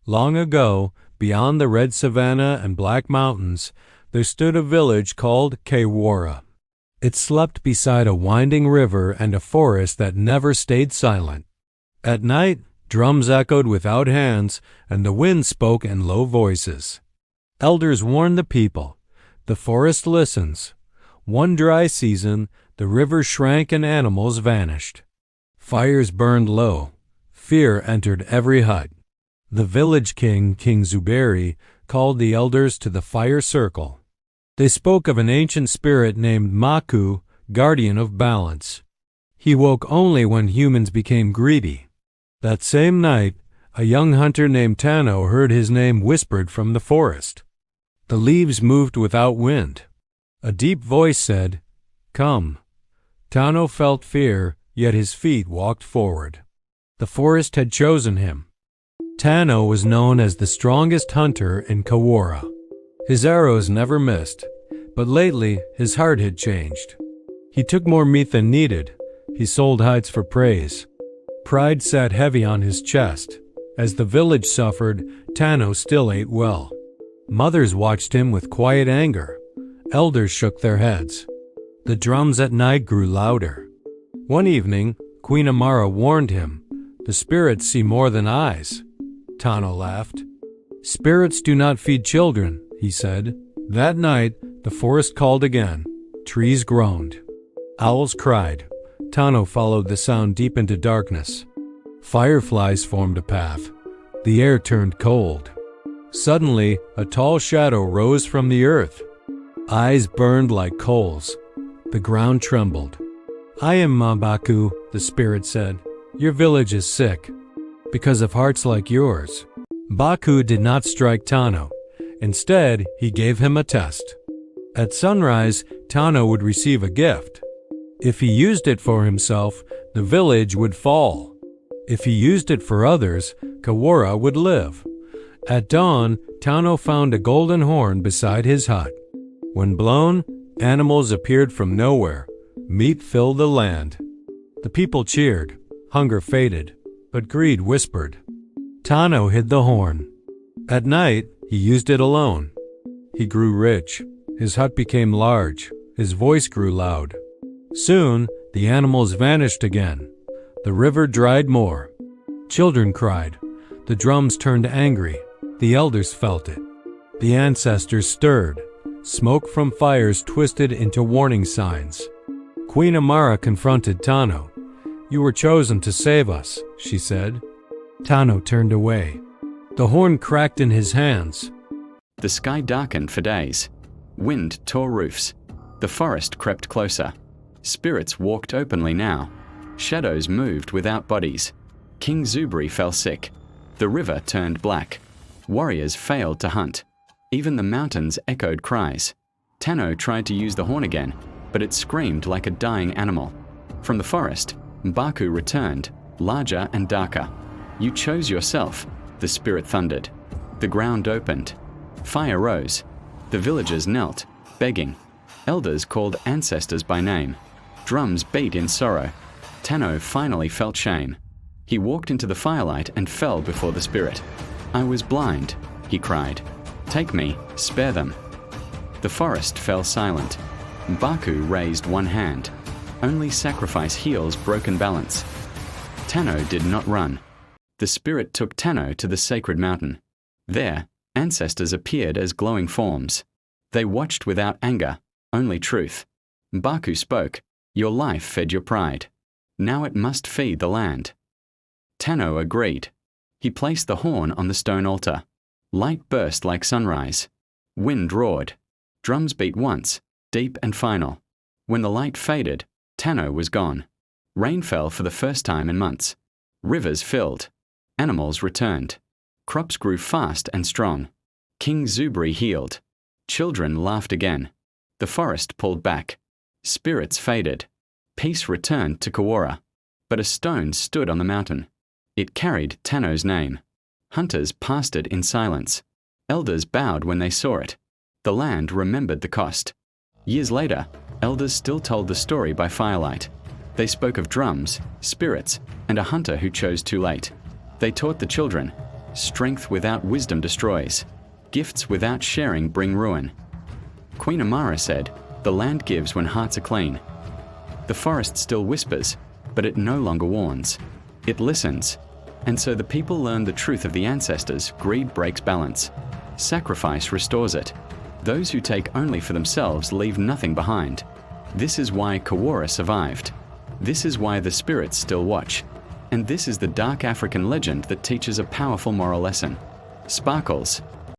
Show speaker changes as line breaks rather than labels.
Long ago, beyond the red savanna and black mountains, there stood a village called Kawara. It slept beside a winding river and a forest that never stayed silent. At night, drums echoed without hands, and the wind spoke in low voices. Elders warned the people. The forest listens. One dry season, the river shrank and animals vanished. Fires burned low. Fear entered every hut. The village king, King Zuberi, called the elders to the fire circle. They spoke of an ancient spirit named Maku, guardian of balance. He woke only when humans became greedy. That same night, a young hunter named Tano heard his name whispered from the forest. The leaves moved without wind. A deep voice said, "Come." Tano felt fear, yet his feet walked forward. The forest had chosen him. Tano was known as the strongest hunter in Kawara. His arrows never missed, but lately his heart had changed. He took more meat than needed. He sold hides for praise. Pride sat heavy on his chest. As the village suffered, Tano still ate well. Mothers watched him with quiet anger. Elders shook their heads. The drums at night grew louder. One evening, Queen Amara warned him, "The spirits see more than eyes." Tano laughed. "Spirits do not feed children," he said. That night, the forest called again. Trees groaned. Owls cried. Tano followed the sound deep into darkness. Fireflies formed a path. The air turned cold. Suddenly, a tall shadow rose from the earth. Eyes burned like coals. The ground trembled. "I am Mabaku," the spirit said. "Your village is sick because of hearts like yours." Baku did not strike Tano. Instead, he gave him a test. At sunrise, Tano would receive a gift. If he used it for himself, the village would fall. If he used it for others, Kawara would live. At dawn, Tano found a golden horn beside his hut. When blown, animals appeared from nowhere. Meat filled the land. The people cheered. Hunger faded, but greed whispered. Tano hid the horn. At night, he used it alone. He grew rich. His hut became large. His voice grew loud. Soon, the animals vanished again. The river dried more. Children cried. The drums turned angry. The elders felt it. The ancestors stirred. Smoke from fires twisted into warning signs. Queen Amara confronted Tano. "You were chosen to save us," she said. Tano turned away. The horn cracked in his hands.
The sky darkened for days. Wind tore roofs. The forest crept closer. Spirits walked openly now. Shadows moved without bodies. King Zuberi fell sick. The river turned black. Warriors failed to hunt. Even the mountains echoed cries. Tano tried to use the horn again, but it screamed like a dying animal. From the forest, Baku returned, larger and darker. "You chose yourself," the spirit thundered. The ground opened. Fire rose. The villagers knelt, begging. Elders called ancestors by name. Drums beat in sorrow. Tano finally felt shame. He walked into the firelight and fell before the spirit. "I was blind," he cried. "Take me, spare them." The forest fell silent. Baku raised one hand. Only sacrifice heals broken balance. Tano did not run. The spirit took Tano to the sacred mountain. There, ancestors appeared as glowing forms. They watched without anger, only truth. Baku spoke. "Your life fed your pride. Now it must feed the land." Tano agreed. He placed the horn on the stone altar. Light burst like sunrise. Wind roared. Drums beat once, deep and final. When the light faded, Tano was gone. Rain fell for the first time in months. Rivers filled. Animals returned. Crops grew fast and strong. King Zuberi healed. Children laughed again. The forest pulled back. Spirits faded. Peace returned to Kawara. But a stone stood on the mountain. It carried Tano's name. Hunters passed it in silence. Elders bowed when they saw it. The land remembered the cost. Years later, elders still told the story by firelight. They spoke of drums, spirits, and a hunter who chose too late. They taught the children, Strength without wisdom destroys. Gifts without sharing bring ruin. Queen Amara said, "The land gives when hearts are clean." The forest still whispers, but it no longer warns. It listens. And so the people learn the truth of the ancestors. Greed breaks balance. Sacrifice restores it. Those who take only for themselves leave nothing behind. This is why Kawara survived. This is why the spirits still watch. And this is the dark African legend that teaches a powerful moral lesson. Sparkles,